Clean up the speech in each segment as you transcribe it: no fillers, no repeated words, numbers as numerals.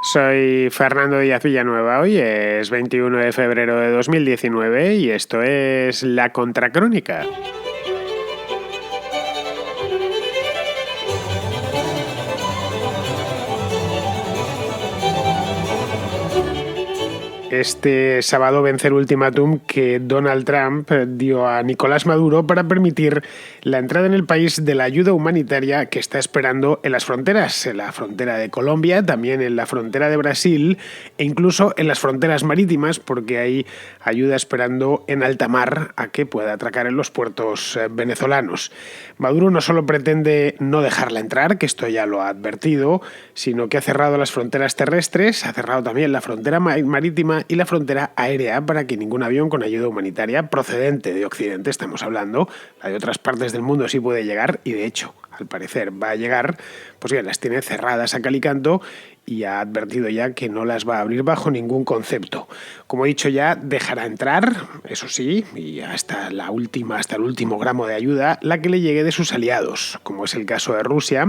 Soy Fernando Díaz Villanueva. Hoy es 21 de febrero de 2019 y esto es La Contracrónica. Este sábado vence el ultimátum que Donald Trump dio a Nicolás Maduro para permitir la entrada en el país de la ayuda humanitaria que está esperando en las fronteras, en la frontera de Colombia, también en la frontera de Brasil e incluso en las fronteras marítimas, porque hay ayuda esperando en alta mar a que pueda atracar en los puertos venezolanos. Maduro no solo pretende no dejarla entrar, que esto ya lo ha advertido, sino que ha cerrado las fronteras terrestres, ha cerrado también la frontera marítima y la frontera aérea para que ningún avión con ayuda humanitaria procedente de Occidente, estamos hablando, la de otras partes del mundo sí puede llegar y de hecho, al parecer va a llegar, pues bien, las tiene cerradas a cal y canto y ha advertido ya que no las va a abrir bajo ningún concepto. Como he dicho ya, dejará entrar, eso sí, y hasta el último gramo de ayuda, la que le llegue de sus aliados, como es el caso de Rusia,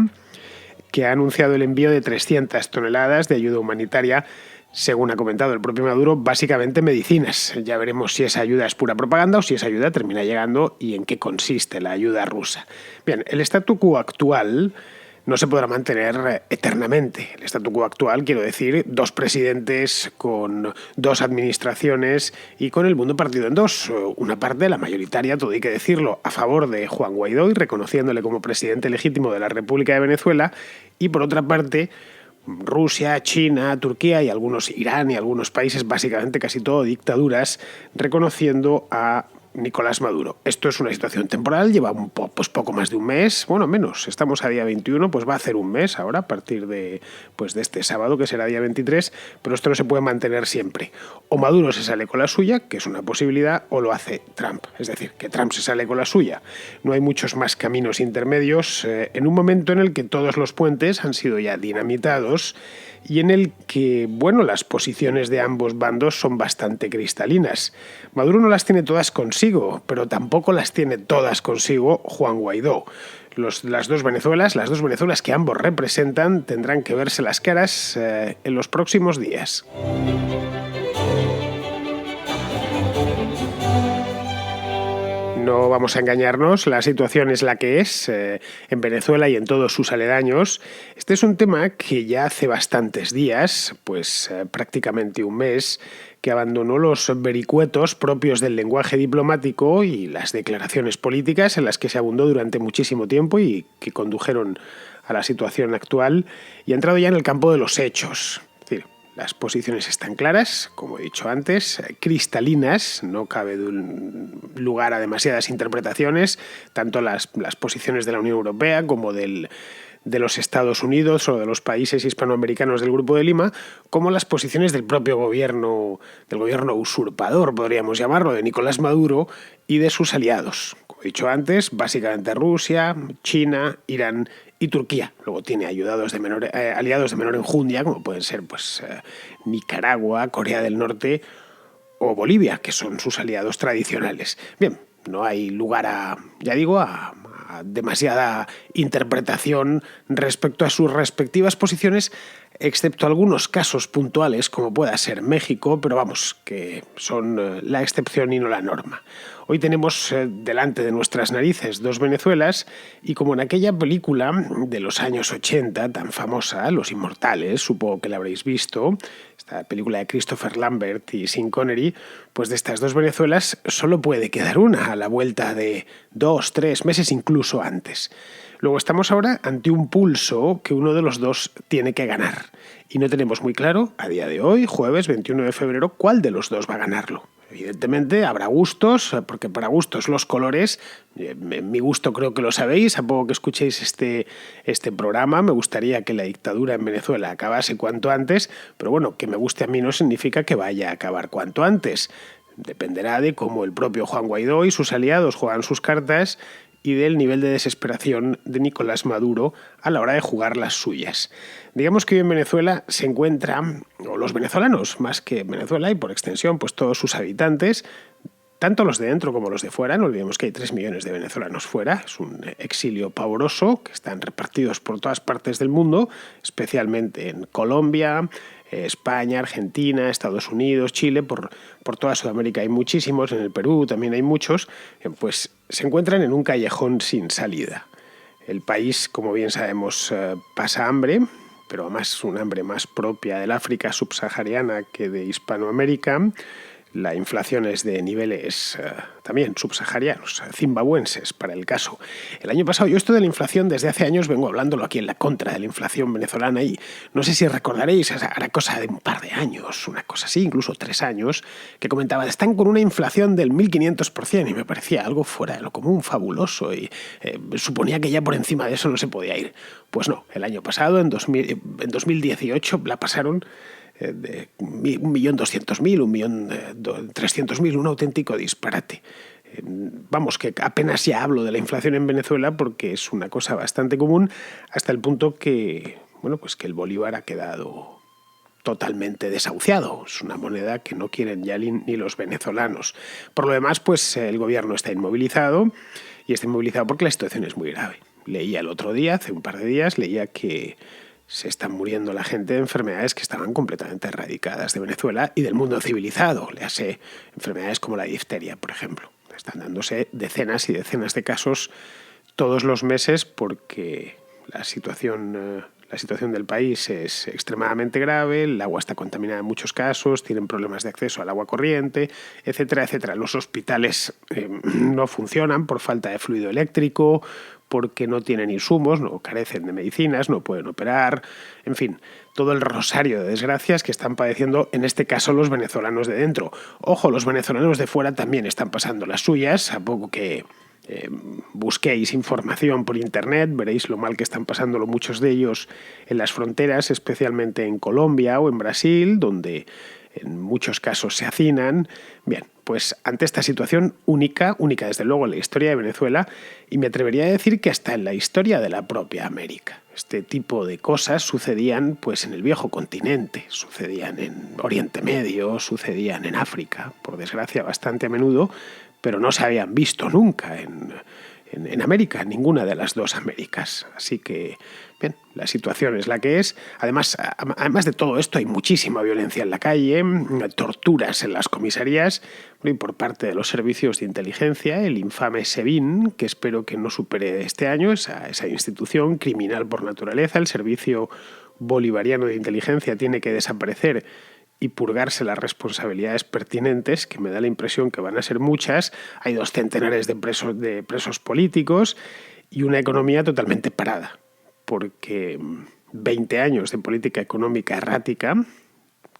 que ha anunciado el envío de 300 toneladas de ayuda humanitaria, según ha comentado el propio Maduro, básicamente medicinas. Ya veremos si esa ayuda es pura propaganda o si esa ayuda termina llegando y en qué consiste la ayuda rusa. Bien, el statu quo actual no se podrá mantener eternamente. El statu quo actual, quiero decir, dos presidentes con dos administraciones y con el mundo partido en dos. Una parte, la mayoritaria, todo hay que decirlo, a favor de Juan Guaidó y reconociéndole como presidente legítimo de la República de Venezuela, y por otra parte, Rusia, China, Turquía y algunos Irán y algunos países, básicamente casi todo dictaduras, reconociendo a Nicolás Maduro. Esto es una situación temporal, lleva poco más de un mes, bueno, menos, estamos a día 21, pues va a hacer un mes ahora, a partir de este sábado, que será día 23, pero esto no se puede mantener siempre. O Maduro se sale con la suya, que es una posibilidad, o lo hace Trump, es decir, que Trump se sale con la suya. No hay muchos más caminos intermedios en un momento en el que todos los puentes han sido ya dinamitados y en el que, bueno, las posiciones de ambos bandos son bastante cristalinas. Maduro no las tiene todas consigo, pero tampoco las tiene todas consigo Juan Guaidó. Las dos Venezuelas que ambos representan, tendrán que verse las caras en los próximos días. No vamos a engañarnos, la situación es la que es en Venezuela y en todos sus aledaños. Este es un tema que ya hace bastantes días, prácticamente un mes, que abandonó los vericuetos propios del lenguaje diplomático y las declaraciones políticas en las que se abundó durante muchísimo tiempo y que condujeron a la situación actual, y ha entrado ya en el campo de los hechos. Es decir, las posiciones están claras, como he dicho antes, cristalinas, no cabe lugar a demasiadas interpretaciones, tanto las posiciones de la Unión Europea como de los Estados Unidos o de los países hispanoamericanos del Grupo de Lima, como las posiciones del propio gobierno, del gobierno usurpador, podríamos llamarlo, de Nicolás Maduro y de sus aliados. Como he dicho antes, básicamente Rusia, China, Irán y Turquía. Luego tiene aliados de menor enjundia, como pueden ser Nicaragua, Corea del Norte o Bolivia, que son sus aliados tradicionales. Bien, no hay lugar a demasiada interpretación respecto a sus respectivas posiciones, excepto algunos casos puntuales, como pueda ser México, pero vamos, que son la excepción y no la norma. Hoy tenemos delante de nuestras narices dos Venezuelas y, como en aquella película de los años 80 tan famosa, Los Inmortales, supongo que la habréis visto, esta película de Christopher Lambert y Sean Connery, pues de estas dos Venezuelas solo puede quedar una a la vuelta de 2, 3 meses, incluso antes. Luego estamos ahora ante un pulso que uno de los dos tiene que ganar. Y no tenemos muy claro, a día de hoy, jueves 21 de febrero, cuál de los dos va a ganarlo. Evidentemente habrá gustos, porque para gustos los colores, mi gusto creo que lo sabéis, a poco que escuchéis este programa, me gustaría que la dictadura en Venezuela acabase cuanto antes, pero bueno, que me guste a mí no significa que vaya a acabar cuanto antes. Dependerá de cómo el propio Juan Guaidó y sus aliados juegan sus cartas y del nivel de desesperación de Nicolás Maduro a la hora de jugar las suyas. Digamos que hoy en Venezuela se encuentran, o los venezolanos, más que Venezuela y por extensión, pues todos sus habitantes, tanto los de dentro como los de fuera. No olvidemos que hay 3 millones de venezolanos fuera. Es un exilio pavoroso que están repartidos por todas partes del mundo, especialmente en Colombia, España, Argentina, Estados Unidos, Chile, por toda Sudamérica hay muchísimos, en el Perú también hay muchos, pues se encuentran en un callejón sin salida. El país, como bien sabemos, pasa hambre, pero además un hambre más propia del África subsahariana que de Hispanoamérica. La inflación es de niveles también subsaharianos, zimbabuenses para el caso. El año pasado, yo esto de la inflación desde hace años vengo hablándolo aquí en La Contra de la inflación venezolana y no sé si recordaréis, era cosa de un par de años, una cosa así, incluso 3 años, que comentaba, están con una inflación del 1500% y me parecía algo fuera de lo común, fabuloso y suponía que ya por encima de eso no se podía ir. Pues no, el año pasado, en 2018, la pasaron de 1.200.000, 1.300.000, un auténtico disparate. Vamos, que apenas ya hablo de la inflación en Venezuela porque es una cosa bastante común, hasta el punto que, pues que el bolívar ha quedado totalmente desahuciado. Es una moneda que no quieren ya ni los venezolanos. Por lo demás, pues el gobierno está inmovilizado y está inmovilizado porque la situación es muy grave. Leía el otro día, hace un par de días, leía que se están muriendo la gente de enfermedades que estaban completamente erradicadas de Venezuela y del mundo civilizado. Léase enfermedades como la difteria, por ejemplo. Están dándose decenas y decenas de casos todos los meses porque la situación del país es extremadamente grave, el agua está contaminada en muchos casos, tienen problemas de acceso al agua corriente, etcétera, etcétera. Los hospitales no funcionan por falta de fluido eléctrico, porque no tienen insumos, no carecen de medicinas, no pueden operar, en fin, todo el rosario de desgracias que están padeciendo, en este caso, los venezolanos de dentro. Ojo, los venezolanos de fuera también están pasando las suyas, a poco que busquéis información por internet, veréis lo mal que están pasándolo muchos de ellos en las fronteras, especialmente en Colombia o en Brasil, donde en muchos casos se hacinan. Bien, pues ante esta situación única desde luego en la historia de Venezuela, y me atrevería a decir que hasta en la historia de la propia América. Este tipo de cosas sucedían pues en el viejo continente, sucedían en Oriente Medio, sucedían en África, por desgracia bastante a menudo, pero no se habían visto nunca en América, en ninguna de las dos Américas. Así que, bien, la situación es la que es. Además de todo esto, hay muchísima violencia en la calle, torturas en las comisarías y por parte de los servicios de inteligencia, el infame SEBIN, que espero que no supere este año, esa institución criminal por naturaleza. El Servicio Bolivariano de Inteligencia tiene que desaparecer y purgarse las responsabilidades pertinentes, que me da la impresión que van a ser muchas. Hay 2 centenares de presos políticos y una economía totalmente parada, porque 20 años de política económica errática,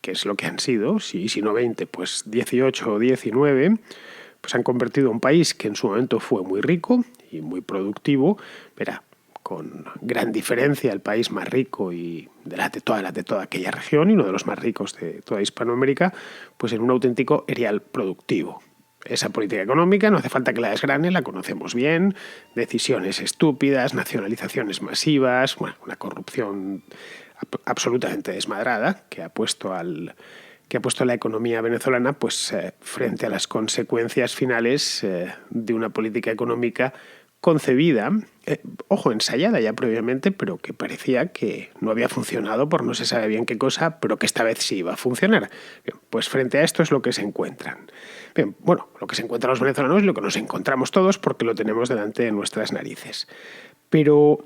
que es lo que han sido, si no 20, pues 18 o 19, pues han convertido un país que en su momento fue muy rico y muy productivo, verá, con gran diferencia el país más rico y de toda aquella región y uno de los más ricos de toda Hispanoamérica, pues en un auténtico erial productivo. Esa política económica no hace falta que la desgrane, la conocemos bien, decisiones estúpidas, nacionalizaciones masivas, una corrupción absolutamente desmadrada que ha puesto la economía venezolana pues frente a las consecuencias finales de una política económica concebida, ensayada ya previamente, pero que parecía que no había funcionado por no se sabe bien qué cosa, pero que esta vez sí iba a funcionar. Bien, pues frente a esto es lo que se encuentran. Bien, lo que se encuentran los venezolanos es lo que nos encontramos todos porque lo tenemos delante de nuestras narices. Pero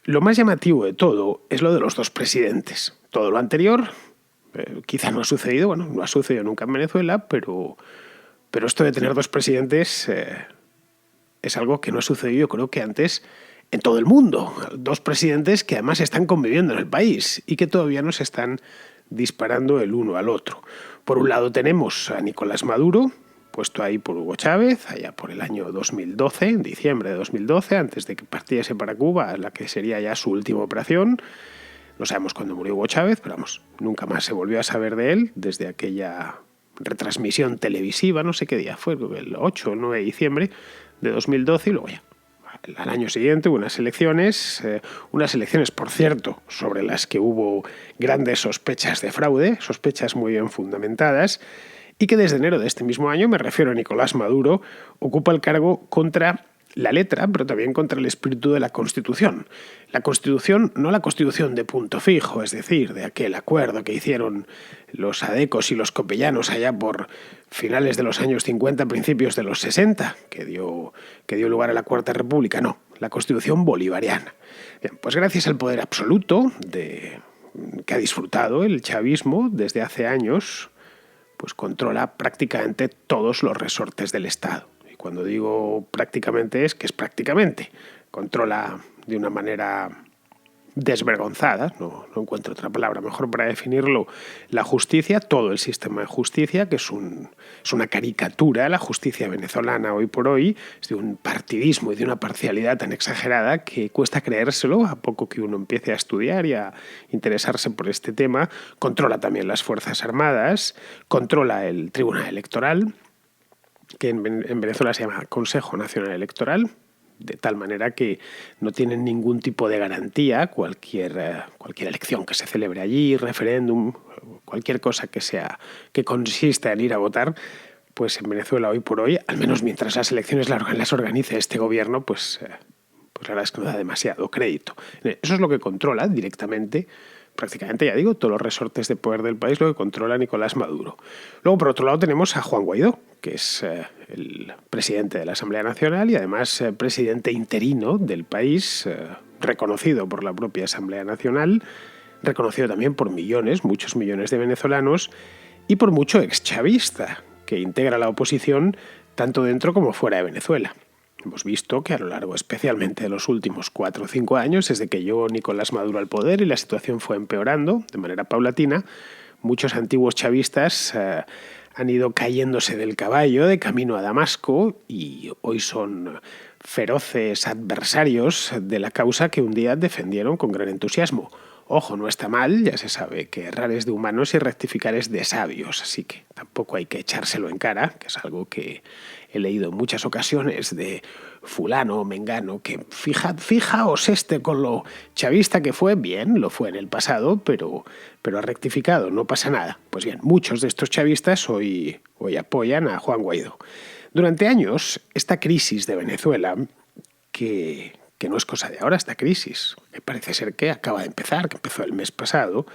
lo más llamativo de todo es lo de los 2 presidentes. Todo lo anterior quizá no ha sucedido, no ha sucedido nunca en Venezuela, pero esto de tener 2 presidentes es algo que no ha sucedido, yo creo que antes en todo el mundo. 2 presidentes que además están conviviendo en el país y que todavía no se están disparando el uno al otro. Por un lado tenemos a Nicolás Maduro, puesto ahí por Hugo Chávez, allá por el año 2012, en diciembre de 2012, antes de que partiese para Cuba, la que sería ya su última operación. No sabemos cuándo murió Hugo Chávez, pero nunca más se volvió a saber de él desde aquella retransmisión televisiva, no sé qué día fue, el 8 o 9 de diciembre de 2012, y luego ya al año siguiente hubo unas elecciones, por cierto, sobre las que hubo grandes sospechas de fraude, sospechas muy bien fundamentadas, y que desde enero de este mismo año, me refiero a Nicolás Maduro, ocupa el cargo contra la letra, pero también contra el espíritu de la Constitución. La Constitución, no la Constitución de punto fijo, es decir, de aquel acuerdo que hicieron los adecos y los copellanos allá por finales de los años 50, principios de los 60, que dio lugar a la Cuarta República, no, la Constitución bolivariana. Bien, pues gracias al poder absoluto que ha disfrutado el chavismo desde hace años, pues controla prácticamente todos los resortes del Estado. Y cuando digo prácticamente es que es prácticamente. Controla de una manera desvergonzada, no encuentro otra palabra mejor para definirlo, la justicia, todo el sistema de justicia, que es una caricatura, la justicia venezolana hoy por hoy, es de un partidismo y de una parcialidad tan exagerada que cuesta creérselo a poco que uno empiece a estudiar y a interesarse por este tema. Controla también las Fuerzas Armadas, controla el Tribunal Electoral, que en Venezuela se llama Consejo Nacional Electoral, de tal manera que no tienen ningún tipo de garantía cualquier elección que se celebre allí, referéndum, cualquier cosa que consista en ir a votar, pues en Venezuela hoy por hoy, al menos mientras las elecciones las organice este gobierno, pues la verdad es que no da demasiado crédito. Eso es lo que controla directamente, prácticamente, ya digo, todos los resortes de poder del país, lo que controla Nicolás Maduro. Luego, por otro lado, tenemos a Juan Guaidó, que es el presidente de la Asamblea Nacional y además presidente interino del país, reconocido por la propia Asamblea Nacional, reconocido también por muchos millones de venezolanos y por mucho exchavista que integra la oposición tanto dentro como fuera de Venezuela. Hemos visto que a lo largo especialmente de los últimos 4 o 5 años, desde que llegó Nicolás Maduro al poder y la situación fue empeorando de manera paulatina, muchos antiguos chavistas han ido cayéndose del caballo de camino a Damasco y hoy son feroces adversarios de la causa que un día defendieron con gran entusiasmo. Ojo, no está mal, ya se sabe que errar es de humanos y rectificar es de sabios, así que tampoco hay que echárselo en cara, que es algo que he leído en muchas ocasiones de fulano o mengano, que fijaos con lo chavista que fue, bien, lo fue en el pasado, pero ha rectificado, no pasa nada. Pues bien, muchos de estos chavistas hoy apoyan a Juan Guaidó. Durante años, esta crisis de Venezuela, que no es cosa de ahora, esta crisis, que parece ser que acaba de empezar, que empezó el mes pasado.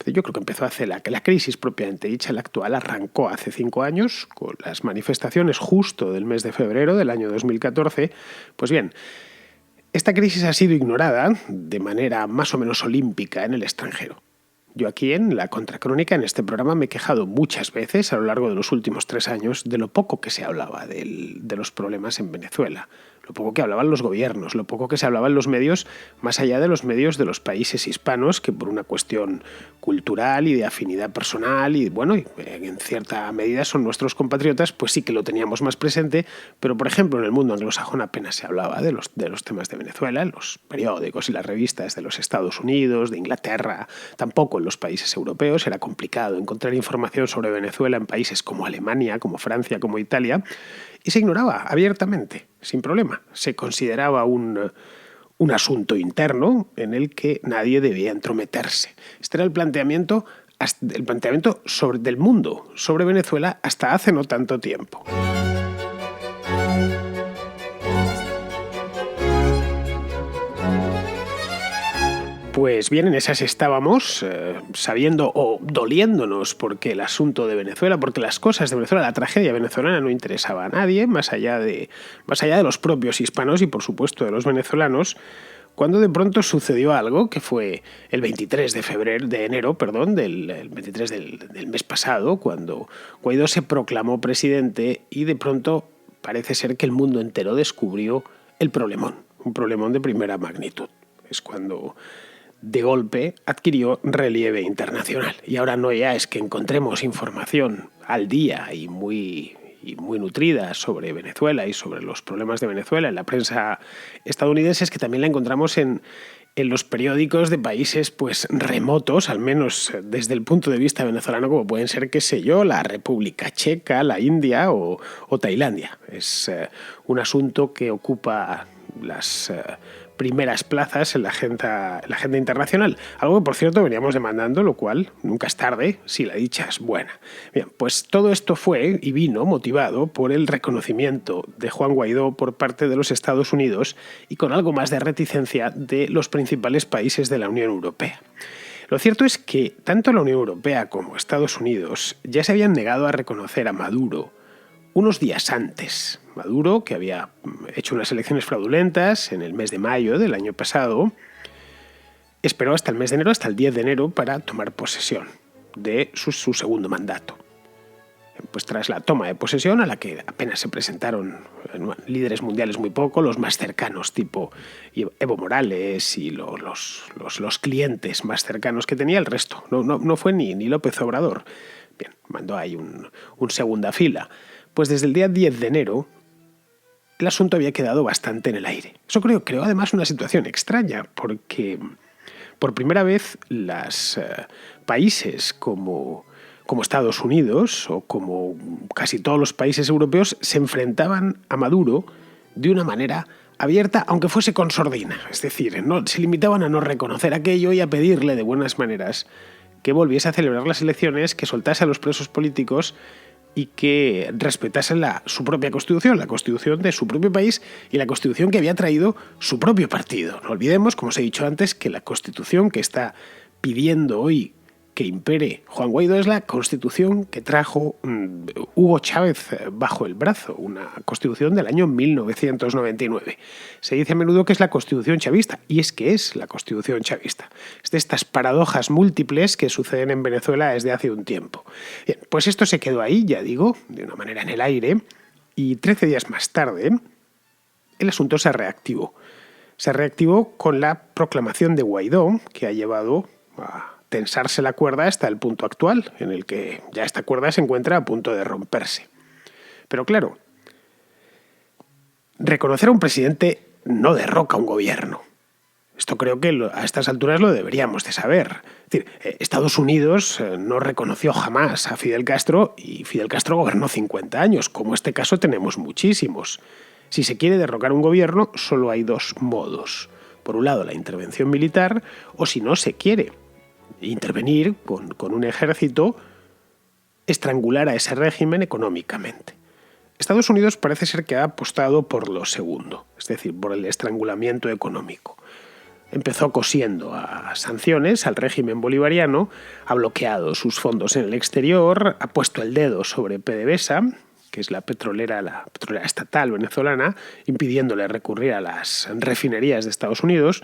Yo creo que empezó hace la crisis propiamente dicha, la actual, arrancó hace 5 años con las manifestaciones justo del mes de febrero del año 2014. Pues bien, esta crisis ha sido ignorada de manera más o menos olímpica en el extranjero. Yo aquí en la Contracrónica, en este programa, me he quejado muchas veces a lo largo de los últimos 3 años de lo poco que se hablaba de los problemas en Venezuela. Lo poco que hablaban los gobiernos, lo poco que se hablaba en los medios, más allá de los medios de los países hispanos, que por una cuestión cultural y de afinidad personal y bueno, en cierta medida son nuestros compatriotas, pues sí que lo teníamos más presente, pero por ejemplo en el mundo anglosajón apenas se hablaba de los temas de Venezuela, en los periódicos y las revistas de los Estados Unidos, de Inglaterra, tampoco en los países europeos. Era complicado encontrar información sobre Venezuela en países como Alemania, como Francia, como Italia, y se ignoraba abiertamente, sin problema. Se consideraba un asunto interno en el que nadie debía entrometerse. Este era el planteamiento del mundo sobre Venezuela hasta hace no tanto tiempo. Pues bien, en esas estábamos, sabiendo o doliéndonos porque el asunto de Venezuela, porque las cosas de Venezuela, la tragedia venezolana no interesaba a nadie, más allá de los propios hispanos y por supuesto de los venezolanos, cuando de pronto sucedió algo que fue el 23 de enero, del 23 del mes pasado, cuando Guaidó se proclamó presidente y de pronto parece ser que el mundo entero descubrió el problemón, un problemón de primera magnitud. Es cuando de golpe adquirió relieve internacional. Y ahora no ya es que encontremos información al día y muy nutrida sobre Venezuela y sobre los problemas de Venezuela en la prensa estadounidense, es que también la encontramos en los periódicos de países pues remotos, al menos desde el punto de vista venezolano, como pueden ser, qué sé yo, la República Checa, la India o Tailandia. Es un asunto que ocupa las primeras plazas en la agenda internacional. Algo que, por cierto, veníamos demandando, lo cual nunca es tarde si la dicha es buena. Bien, pues todo esto fue y vino motivado por el reconocimiento de Juan Guaidó por parte de los Estados Unidos y con algo más de reticencia de los principales países de la Unión Europea. Lo cierto es que tanto la Unión Europea como Estados Unidos ya se habían negado a reconocer a Maduro unos días antes. Maduro, que había hecho unas elecciones fraudulentas en el mes de mayo del año pasado, esperó hasta el mes de enero, hasta el 10 de enero, para tomar posesión de su segundo mandato. Pues tras la toma de posesión, a la que apenas se presentaron líderes mundiales muy poco, los más cercanos, tipo Evo Morales y los clientes más cercanos que tenía, el resto. No fue ni López Obrador. Bien, mandó ahí un segunda fila. Pues desde el día 10 de enero el asunto había quedado bastante en el aire. Eso creó además una situación extraña, porque por primera vez los países como Estados Unidos o como casi todos los países europeos se enfrentaban a Maduro de una manera abierta, aunque fuese con sordina. Es decir, se limitaban a no reconocer aquello y a pedirle de buenas maneras que volviese a celebrar las elecciones, que soltase a los presos políticos y que respetase su propia constitución, la constitución de su propio país y la constitución que había traído su propio partido. No olvidemos, como os he dicho antes, que la constitución que está pidiendo hoy que impere Juan Guaidó es la constitución que trajo Hugo Chávez bajo el brazo, una constitución del año 1999. Se dice a menudo que es la constitución chavista, y es que es la constitución chavista. Es de estas paradojas múltiples que suceden en Venezuela desde hace un tiempo. Bien, pues esto se quedó ahí, ya digo, de una manera en el aire, y 13 días más tarde el asunto se reactivó. Se reactivó con la proclamación de Guaidó, que ha llevado a tensarse la cuerda hasta el punto actual, en el que ya esta cuerda se encuentra a punto de romperse. Pero claro, reconocer a un presidente no derroca un gobierno. Esto creo que a estas alturas lo deberíamos de saber. Es decir, Estados Unidos no reconoció jamás a Fidel Castro y Fidel Castro gobernó 50 años. Como este caso tenemos muchísimos. Si se quiere derrocar un gobierno, solo hay dos modos. Por un lado, la intervención militar, o si no se quiere intervenir con un ejército, estrangular a ese régimen económicamente. Estados Unidos parece ser que ha apostado por lo segundo, es decir, por el estrangulamiento económico. Empezó cosiendo a sanciones al régimen bolivariano, ha bloqueado sus fondos en el exterior, ha puesto el dedo sobre PDVSA, que es la petrolera estatal venezolana, impidiéndole recurrir a las refinerías de Estados Unidos.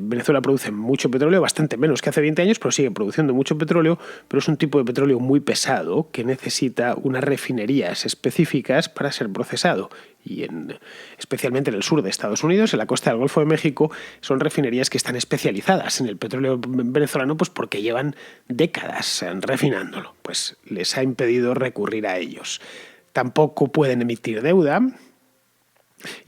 Venezuela produce mucho petróleo, bastante menos que hace 20 años, pero sigue produciendo mucho petróleo, pero es un tipo de petróleo muy pesado que necesita unas refinerías específicas para ser procesado. Y especialmente en el sur de Estados Unidos, en la costa del Golfo de México, son refinerías que están especializadas en el petróleo venezolano, pues porque llevan décadas refinándolo. Pues les ha impedido recurrir a ellos. Tampoco pueden emitir deuda.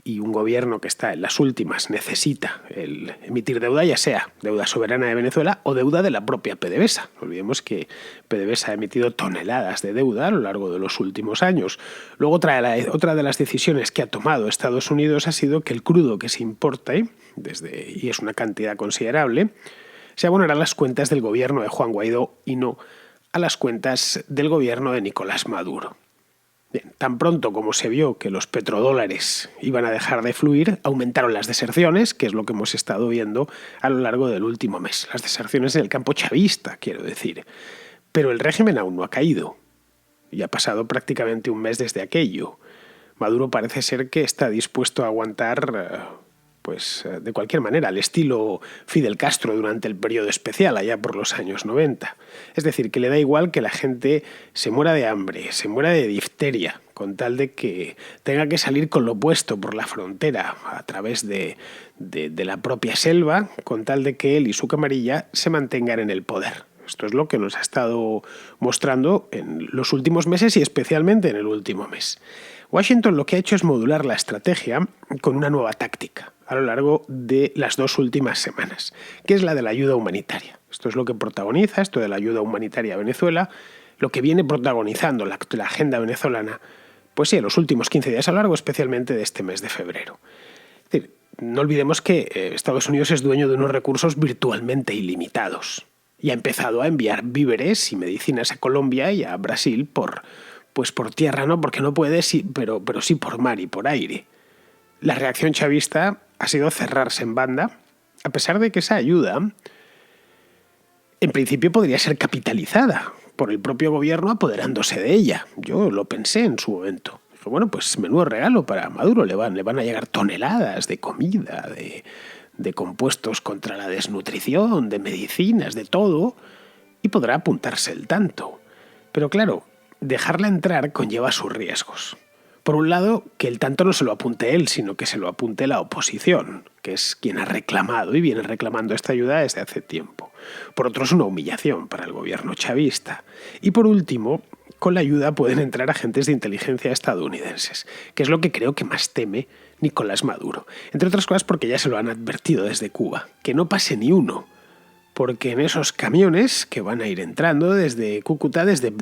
Y un gobierno que está en las últimas necesita emitir deuda, ya sea deuda soberana de Venezuela o deuda de la propia PDVSA. No olvidemos que PDVSA ha emitido toneladas de deuda a lo largo de los últimos años. Luego otra de las decisiones que ha tomado Estados Unidos ha sido que el crudo que se importa, y es una cantidad considerable, se abonará a las cuentas del gobierno de Juan Guaidó y no a las cuentas del gobierno de Nicolás Maduro. Bien, tan pronto como se vio que los petrodólares iban a dejar de fluir, aumentaron las deserciones, que es lo que hemos estado viendo a lo largo del último mes. Las deserciones en el campo chavista, quiero decir. Pero el régimen aún no ha caído. Y ha pasado prácticamente un mes desde aquello. Maduro parece ser que está dispuesto a aguantar de cualquier manera, al estilo Fidel Castro durante el periodo especial, allá por los años 90. Es decir, que le da igual que la gente se muera de hambre, se muera de difteria, con tal de que tenga que salir con lo puesto por la frontera a través de la propia selva, con tal de que él y su camarilla se mantengan en el poder. Esto es lo que nos ha estado mostrando en los últimos meses y especialmente en el último mes. Washington lo que ha hecho es modular la estrategia con una nueva táctica a lo largo de las 2 últimas semanas, que es la de la ayuda humanitaria. Esto es lo que protagoniza, esto de la ayuda humanitaria a Venezuela, lo que viene protagonizando la agenda venezolana, pues sí, en los últimos 15 días a lo largo especialmente de este mes de febrero. Es decir, no olvidemos que Estados Unidos es dueño de unos recursos virtualmente ilimitados y ha empezado a enviar víveres y medicinas a Colombia y a Brasil por tierra, no porque no puede, sí, pero sí por mar y por aire. La reacción chavista ha sido cerrarse en banda, a pesar de que esa ayuda, en principio, podría ser capitalizada por el propio gobierno apoderándose de ella. Yo lo pensé en su momento. Dije, bueno, pues menudo regalo para Maduro, le van a llegar toneladas de comida, de compuestos contra la desnutrición, de medicinas, de todo, y podrá apuntarse el tanto. Pero claro, dejarla entrar conlleva sus riesgos. Por un lado, que el tanto no se lo apunte él, sino que se lo apunte la oposición, que es quien ha reclamado y viene reclamando esta ayuda desde hace tiempo. Por otro, es una humillación para el gobierno chavista. Y por último, con la ayuda pueden entrar agentes de inteligencia estadounidenses, que es lo que creo que más teme Nicolás Maduro. Entre otras cosas porque ya se lo han advertido desde Cuba, que no pase ni uno. Porque en esos camiones que van a ir entrando desde Cúcuta, desde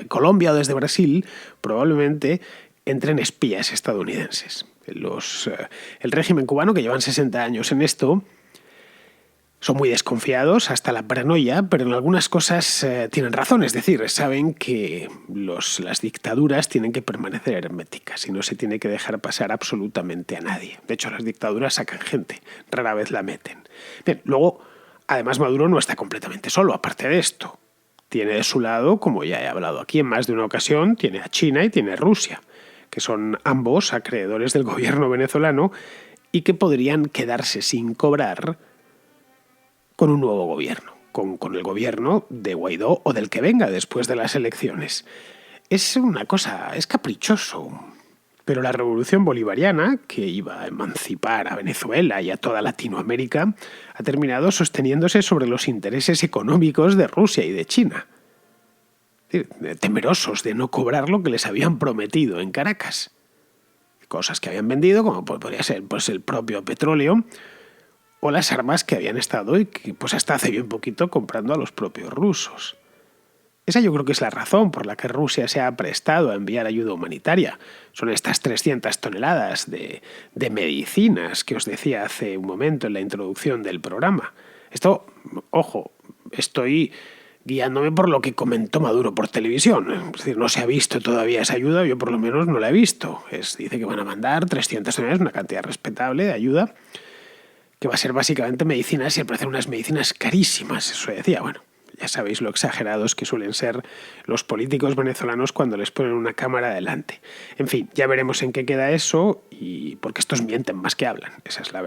Colombia o desde Brasil, probablemente entren espías estadounidenses. El régimen cubano, que llevan 60 años en esto, son muy desconfiados hasta la paranoia, pero en algunas cosas tienen razón. Es decir, saben que las dictaduras tienen que permanecer herméticas y no se tiene que dejar pasar absolutamente a nadie. De hecho, las dictaduras sacan gente, rara vez la meten. Bien, luego, además, Maduro no está completamente solo, aparte de esto. Tiene de su lado, como ya he hablado aquí en más de una ocasión, tiene a China y tiene a Rusia, que son ambos acreedores del gobierno venezolano y que podrían quedarse sin cobrar con un nuevo gobierno, con el gobierno de Guaidó o del que venga después de las elecciones. Es una cosa, es caprichoso, pero la revolución bolivariana, que iba a emancipar a Venezuela y a toda Latinoamérica, ha terminado sosteniéndose sobre los intereses económicos de Rusia y de China, temerosos de no cobrar lo que les habían prometido en Caracas. Cosas que habían vendido, como podría ser el propio petróleo, o las armas que habían estado y que hasta hace bien poquito comprando a los propios rusos. Esa yo creo que es la razón por la que Rusia se ha prestado a enviar ayuda humanitaria. Son estas 300 toneladas de medicinas que os decía hace un momento en la introducción del programa. Esto, ojo, estoy guiándome por lo que comentó Maduro por televisión. Es decir, no se ha visto todavía esa ayuda, yo por lo menos no la he visto. Dice que van a mandar 300 toneladas, una cantidad respetable de ayuda, que va a ser básicamente medicinas y al parecer unas medicinas carísimas, eso decía. Bueno, ya sabéis lo exagerados que suelen ser los políticos venezolanos cuando les ponen una cámara delante. En fin, ya veremos en qué queda eso, y porque estos mienten más que hablan. Esa es la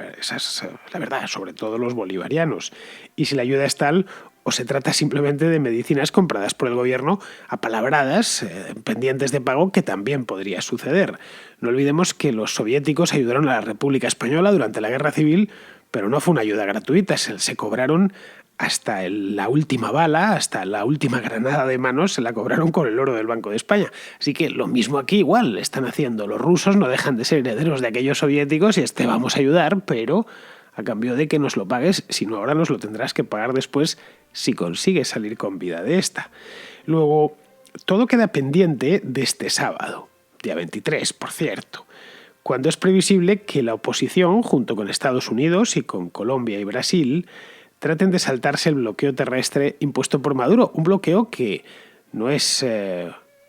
verdad, sobre todo los bolivarianos. Y si la ayuda es tal, o se trata simplemente de medicinas compradas por el gobierno apalabradas, pendientes de pago, que también podría suceder. No olvidemos que los soviéticos ayudaron a la República Española durante la Guerra Civil, pero no fue una ayuda gratuita, se cobraron hasta la última bala, hasta la última granada de mano, se la cobraron con el oro del Banco de España. Así que lo mismo aquí igual están haciendo. Los rusos no dejan de ser herederos de aquellos soviéticos y vamos a ayudar, pero a cambio de que nos lo pagues, si no ahora nos lo tendrás que pagar después si consigues salir con vida de esta. Luego, todo queda pendiente de este sábado, día 23, por cierto, cuando es previsible que la oposición, junto con Estados Unidos y con Colombia y Brasil, traten de saltarse el bloqueo terrestre impuesto por Maduro. Un bloqueo que no es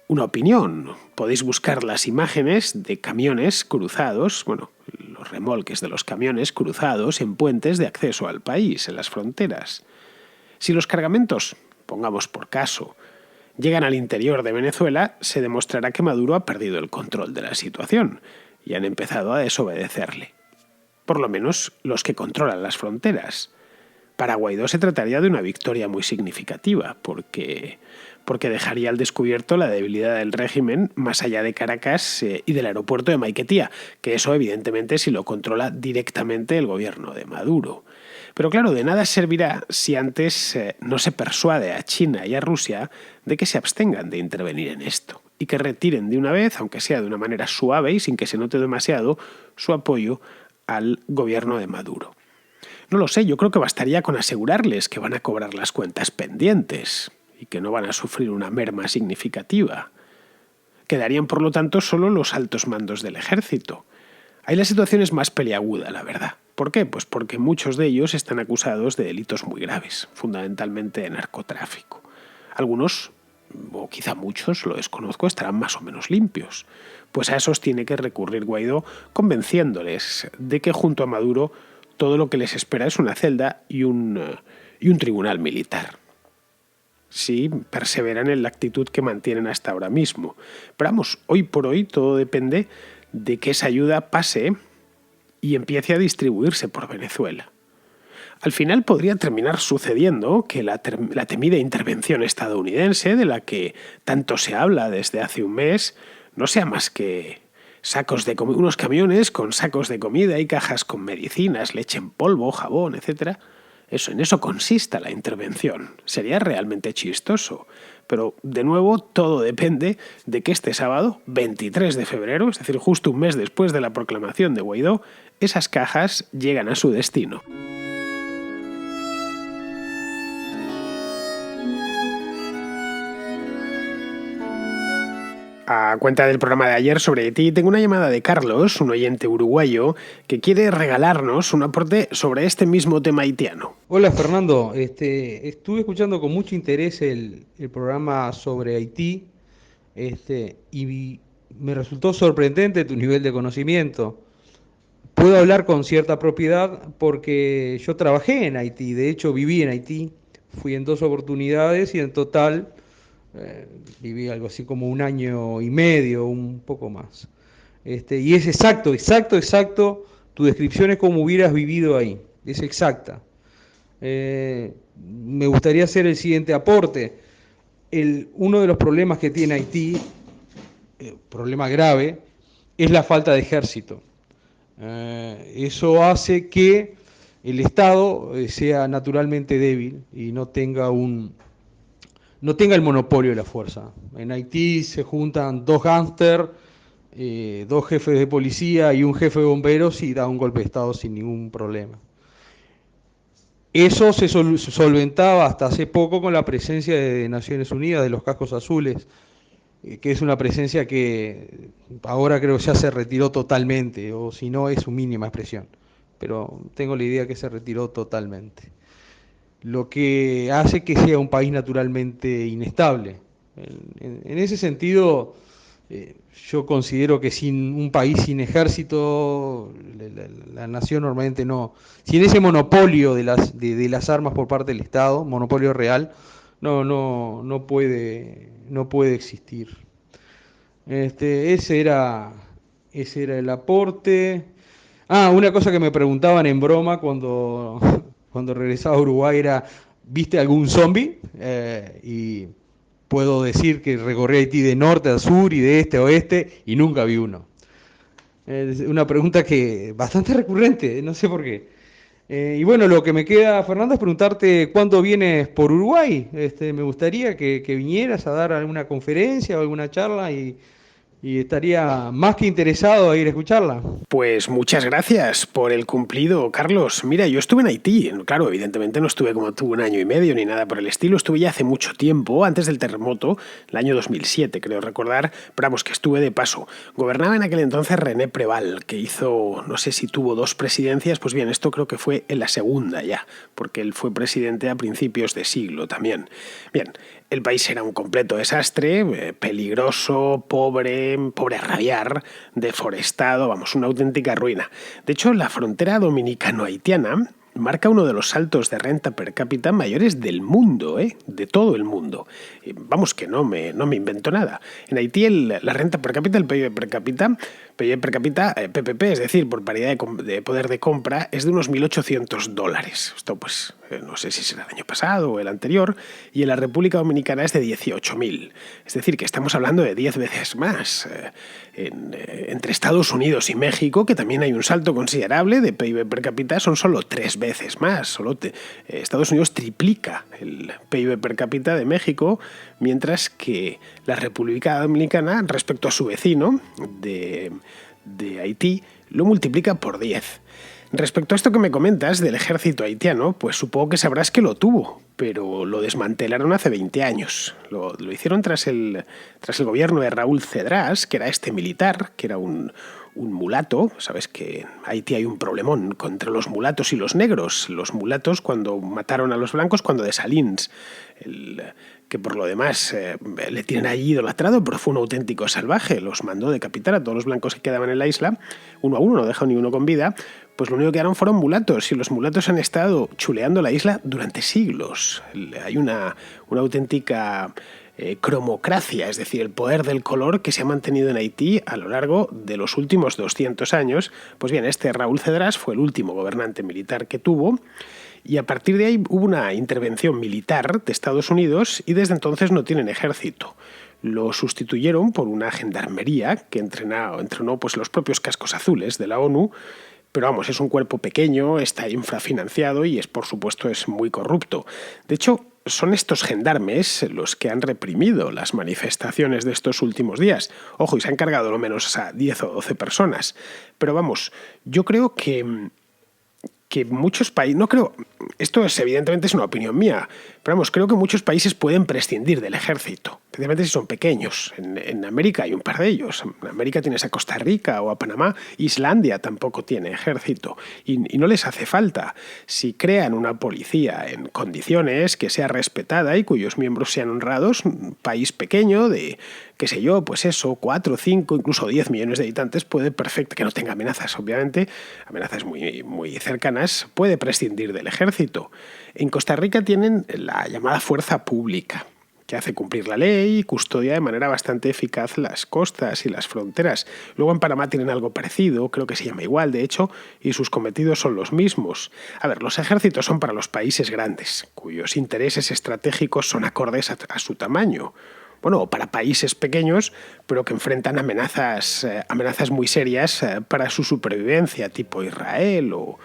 una opinión. Podéis buscar las imágenes de camiones cruzados, los remolques de los camiones cruzados en puentes de acceso al país, en las fronteras. Si los cargamentos, pongamos por caso, llegan al interior de Venezuela, se demostrará que Maduro ha perdido el control de la situación y han empezado a desobedecerle. Por lo menos los que controlan las fronteras. Para Guaidó se trataría de una victoria muy significativa, porque dejaría al descubierto la debilidad del régimen más allá de Caracas y del aeropuerto de Maiquetía, que eso evidentemente si lo controla directamente el gobierno de Maduro. Pero claro, de nada servirá si antes no se persuade a China y a Rusia de que se abstengan de intervenir en esto y que retiren de una vez, aunque sea de una manera suave y sin que se note demasiado, su apoyo al gobierno de Maduro. No lo sé, yo creo que bastaría con asegurarles que van a cobrar las cuentas pendientes y que no van a sufrir una merma significativa. Quedarían, por lo tanto, solo los altos mandos del ejército. Ahí la situación es más peliaguda, la verdad. ¿Por qué? Pues porque muchos de ellos están acusados de delitos muy graves, fundamentalmente de narcotráfico. Algunos, o quizá muchos, lo desconozco, estarán más o menos limpios. Pues a esos tiene que recurrir Guaidó convenciéndoles de que junto a Maduro todo lo que les espera es una celda y un tribunal militar. Sí, perseveran en la actitud que mantienen hasta ahora mismo. Pero vamos, hoy por hoy todo depende de que esa ayuda pase y empiece a distribuirse por Venezuela. Al final podría terminar sucediendo que la temida intervención estadounidense, de la que tanto se habla desde hace un mes, no sea más que unos camiones con sacos de comida y cajas con medicinas, leche en polvo, jabón, etc. En eso consista la intervención. Sería realmente chistoso. Pero, de nuevo, todo depende de que este sábado, 23 de febrero, es decir, justo un mes después de la proclamación de Guaidó, esas cajas llegan a su destino. A cuenta del programa de ayer sobre Haití, tengo una llamada de Carlos, un oyente uruguayo, que quiere regalarnos un aporte sobre este mismo tema haitiano. Hola Fernando, estuve escuchando con mucho interés el programa sobre Haití, y me resultó sorprendente tu nivel de conocimiento. Puedo hablar con cierta propiedad porque yo trabajé en Haití, de hecho viví en Haití, fui en 2 oportunidades y en total eh, viví algo así como 1 año y medio, un poco más. Y es exacto, tu descripción es como hubieras vivido ahí, es exacta. Me gustaría hacer el siguiente aporte. Uno de los problemas que tiene Haití, problema grave, es la falta de ejército. Eso hace que el Estado sea naturalmente débil y no tenga el monopolio de la fuerza. En Haití se juntan 2 gángsters, 2 jefes de policía y un jefe de bomberos y da un golpe de Estado sin ningún problema. Eso se solventaba hasta hace poco con la presencia de Naciones Unidas, de los cascos azules, que es una presencia que ahora creo que ya se retiró totalmente, o si no es su mínima expresión, pero tengo la idea que se retiró totalmente. Lo que hace que sea un país naturalmente inestable. En ese sentido, yo considero que sin un país sin ejército, la nación normalmente no. Sin ese monopolio de las armas por parte del Estado, monopolio real, no puede existir. Ese era el aporte. Una cosa que me preguntaban en broma cuando regresaba a Uruguay era, ¿viste algún zombie? Y puedo decir que recorrí Haití de norte a sur y de este a oeste y nunca vi uno. Es una pregunta que bastante recurrente, no sé por qué. Y bueno, lo que me queda, Fernando, es preguntarte cuándo vienes por Uruguay. Me gustaría que vinieras a dar alguna conferencia o alguna charla y estaría más que interesado a ir a escucharla. Pues muchas gracias por el cumplido, Carlos. Mira, yo estuve en Haití. Claro, evidentemente no estuve como tú 1 año y medio ni nada por el estilo. Estuve ya hace mucho tiempo, antes del terremoto, el año 2007, creo recordar. Pero vamos, que estuve de paso. Gobernaba en aquel entonces René Preval, que hizo, no sé si tuvo 2 presidencias. Pues bien, esto creo que fue en la segunda ya, porque él fue presidente a principios de siglo también. Bien, el país era un completo desastre, peligroso, pobre a rabiar, deforestado, vamos, una auténtica ruina. De hecho, la frontera dominicano-haitiana marca uno de los saltos de renta per cápita mayores del mundo, de todo el mundo. Vamos, que no me invento nada. En Haití la renta per cápita, el PIB per cápita, PPP, es decir, por paridad de poder de compra, es de unos $1.800. Esto pues no sé si será el año pasado o el anterior, y en la República Dominicana es de 18.000. Es decir, que estamos hablando de 10 veces más. Entre Estados Unidos y México, que también hay un salto considerable de PIB per cápita, son solo 3 veces más. Estados Unidos triplica el PIB per cápita de México, mientras que la República Dominicana, respecto a su vecino de Haití, lo multiplica por 10. Respecto a esto que me comentas del ejército haitiano, pues supongo que sabrás que lo tuvo, pero lo desmantelaron hace 20 años. Lo hicieron tras el gobierno de Raúl Cedrás, que era militar, que era un un mulato. Sabes que en Haití hay un problemón entre los mulatos y los negros. Los mulatos cuando mataron a los blancos, cuando Dessalines, que por lo demás le tienen allí idolatrado, pero fue un auténtico salvaje, los mandó decapitar a todos los blancos que quedaban en la isla, uno a uno, no dejó ni uno con vida, pues lo único que quedaron fueron mulatos, y los mulatos han estado chuleando la isla durante siglos. Hay una auténtica cromocracia, es decir, el poder del color que se ha mantenido en Haití a lo largo de los últimos 200 años. Pues bien, este Raúl Cedrás fue el último gobernante militar que tuvo, y a partir de ahí hubo una intervención militar de Estados Unidos y desde entonces no tienen ejército. Lo sustituyeron por una gendarmería que entrenó pues, los propios cascos azules de la ONU, pero vamos, es un cuerpo pequeño, está infrafinanciado y por supuesto es muy corrupto. De hecho, son estos gendarmes los que han reprimido las manifestaciones de estos últimos días. Ojo, y se han cargado lo menos a 10 o 12 personas. Pero vamos, yo creo que muchos países, no creo, esto evidentemente es una opinión mía, pero vamos, creo que muchos países pueden prescindir del ejército, especialmente si son pequeños. En América hay un par de ellos. En América tienes a Costa Rica o a Panamá. Islandia tampoco tiene ejército y no les hace falta. Si crean una policía en condiciones que sea respetada y cuyos miembros sean honrados, un país pequeño de, qué sé yo, pues eso, 4, 5, incluso 10 millones de habitantes puede perfecto, que no tenga amenazas, obviamente, amenazas muy, muy cercanas, puede prescindir del ejército. En Costa Rica tienen la llamada fuerza pública, que hace cumplir la ley y custodia de manera bastante eficaz las costas y las fronteras. Luego en Panamá tienen algo parecido, creo que se llama igual, de hecho, y sus cometidos son los mismos. A ver, los ejércitos son para los países grandes, cuyos intereses estratégicos son acordes a su tamaño. Bueno, o para países pequeños, pero que enfrentan amenazas muy serias para su supervivencia, tipo Israel o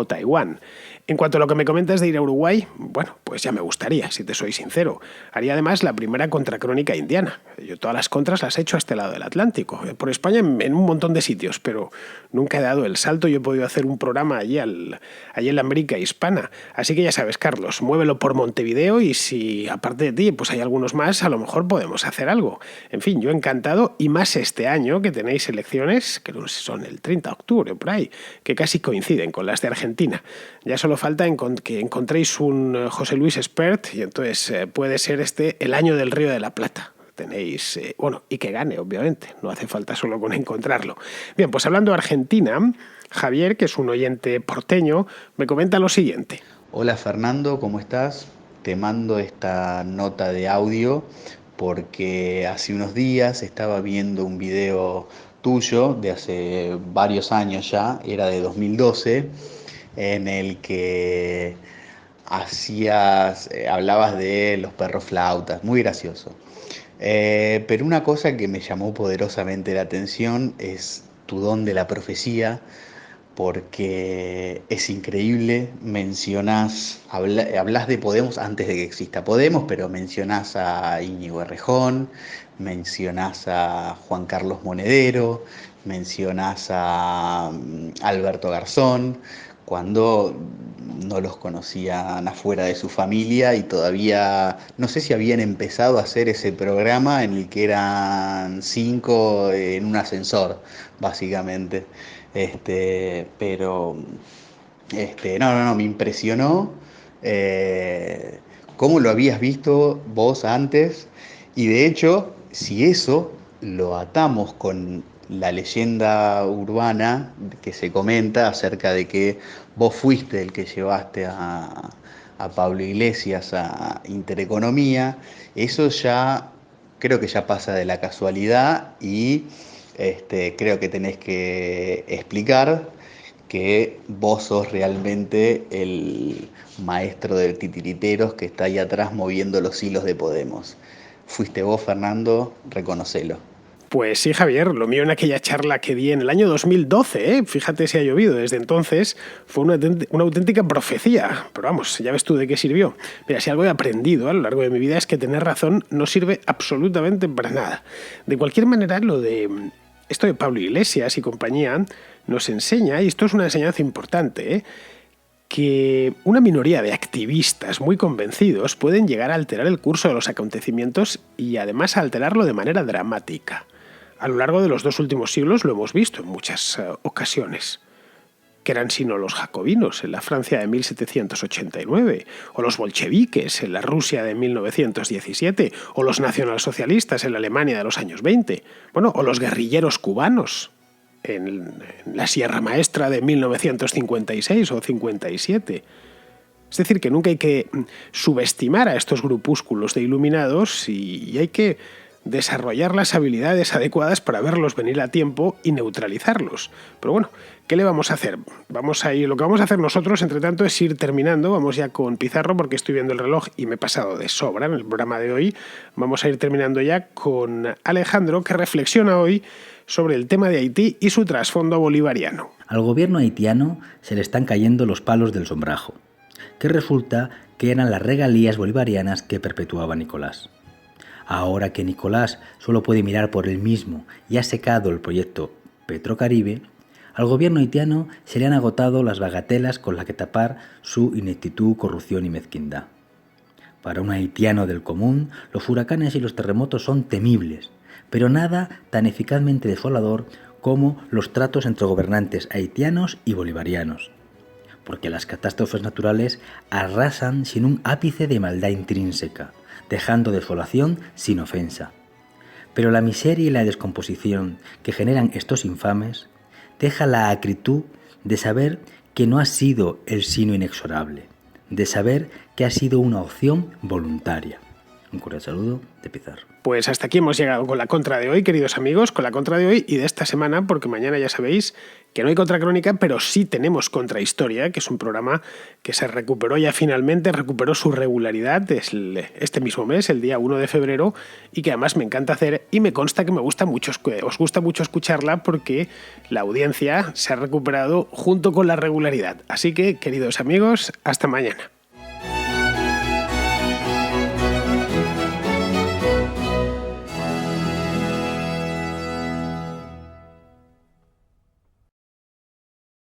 Taiwán. En cuanto a lo que me comentas de ir a Uruguay, bueno, pues ya me gustaría, si te soy sincero. Haría además la primera contracrónica indiana. Yo todas las contras las he hecho a este lado del Atlántico. Por España en un montón de sitios, pero nunca he dado el salto. Yo he podido hacer un programa allí en la América hispana. Así que ya sabes, Carlos, muévelo por Montevideo y si aparte de ti pues hay algunos más, a lo mejor podemos hacer algo. En fin, yo encantado, y más este año que tenéis elecciones, que son el 30 de octubre, por ahí, que casi coinciden con las de Argentina. Ya solo falta que encontréis un José Luis Espert y entonces puede ser el año del Río de la Plata. Tenéis, y que gane, obviamente, no hace falta solo con encontrarlo. Bien, pues hablando de Argentina, Javier, que es un oyente porteño, me comenta lo siguiente. Hola Fernando, ¿cómo estás? Te mando esta nota de audio porque hace unos días estaba viendo un video tuyo de hace varios años ya, era de 2012, en el que hablabas de los perros flautas, muy gracioso. Pero una cosa que me llamó poderosamente la atención es tu don de la profecía, porque es increíble, hablas de Podemos antes de que exista Podemos, pero mencionás a Íñigo Errejón, mencionás a Juan Carlos Monedero, mencionás a Alberto Garzón, cuando no los conocían afuera de su familia y todavía no sé si habían empezado a hacer ese programa en el que eran 5 en un ascensor, básicamente. Pero no, me impresionó cómo lo habías visto vos antes, y de hecho, si eso lo atamos con la leyenda urbana que se comenta acerca de que vos fuiste el que llevaste a Pablo Iglesias a Intereconomía, eso ya creo que ya pasa de la casualidad y creo que tenés que explicar que vos sos realmente el maestro de titiriteros que está ahí atrás moviendo los hilos de Podemos. Fuiste vos, Fernando, reconocelo. Pues sí, Javier, lo mío en aquella charla que di en el año 2012, fíjate si ha llovido desde entonces, fue una auténtica profecía. Pero vamos, ya ves tú de qué sirvió. Mira, si algo he aprendido a lo largo de mi vida es que tener razón no sirve absolutamente para nada. De cualquier manera, esto de Pablo Iglesias y compañía nos enseña, y esto es una enseñanza importante, que una minoría de activistas muy convencidos pueden llegar a alterar el curso de los acontecimientos y además a alterarlo de manera dramática. A lo largo de los 2 últimos siglos lo hemos visto en muchas ocasiones. Que eran sino los jacobinos en la Francia de 1789, o los bolcheviques en la Rusia de 1917, o los nacionalsocialistas en la Alemania de los años 20, o los guerrilleros cubanos en la Sierra Maestra de 1956 o 57. Es decir, que nunca hay que subestimar a estos grupúsculos de iluminados y hay que desarrollar las habilidades adecuadas para verlos venir a tiempo y neutralizarlos. Pero bueno, ¿qué le vamos a hacer? Lo que vamos a hacer nosotros, entre tanto, es ir terminando. Vamos ya con Pizarro, porque estoy viendo el reloj y me he pasado de sobra en el programa de hoy. Vamos a ir terminando ya con Alejandro, que reflexiona hoy sobre el tema de Haití y su trasfondo bolivariano. Al gobierno haitiano se le están cayendo los palos del sombrajo, que resulta que eran las regalías bolivarianas que perpetuaba Nicolás. Ahora que Nicolás solo puede mirar por él mismo y ha secado el proyecto Petrocaribe, al gobierno haitiano se le han agotado las bagatelas con las que tapar su ineptitud, corrupción y mezquindad. Para un haitiano del común, los huracanes y los terremotos son temibles, pero nada tan eficazmente desolador como los tratos entre gobernantes haitianos y bolivarianos, porque las catástrofes naturales arrasan sin un ápice de maldad intrínseca, dejando desolación sin ofensa. Pero la miseria y la descomposición que generan estos infames deja la acritud de saber que no ha sido el sino inexorable, de saber que ha sido una opción voluntaria. Un cordial saludo de Pizarro. Pues hasta aquí hemos llegado con la contra de hoy, queridos amigos, con la contra de hoy y de esta semana, porque mañana ya sabéis que no hay contracrónica, pero sí tenemos Contrahistoria, que es un programa que se recuperó ya finalmente, recuperó su regularidad este mismo mes, el día 1 de febrero, y que además me encanta hacer y me consta que os gusta mucho escucharla porque la audiencia se ha recuperado junto con la regularidad. Así que, queridos amigos, hasta mañana.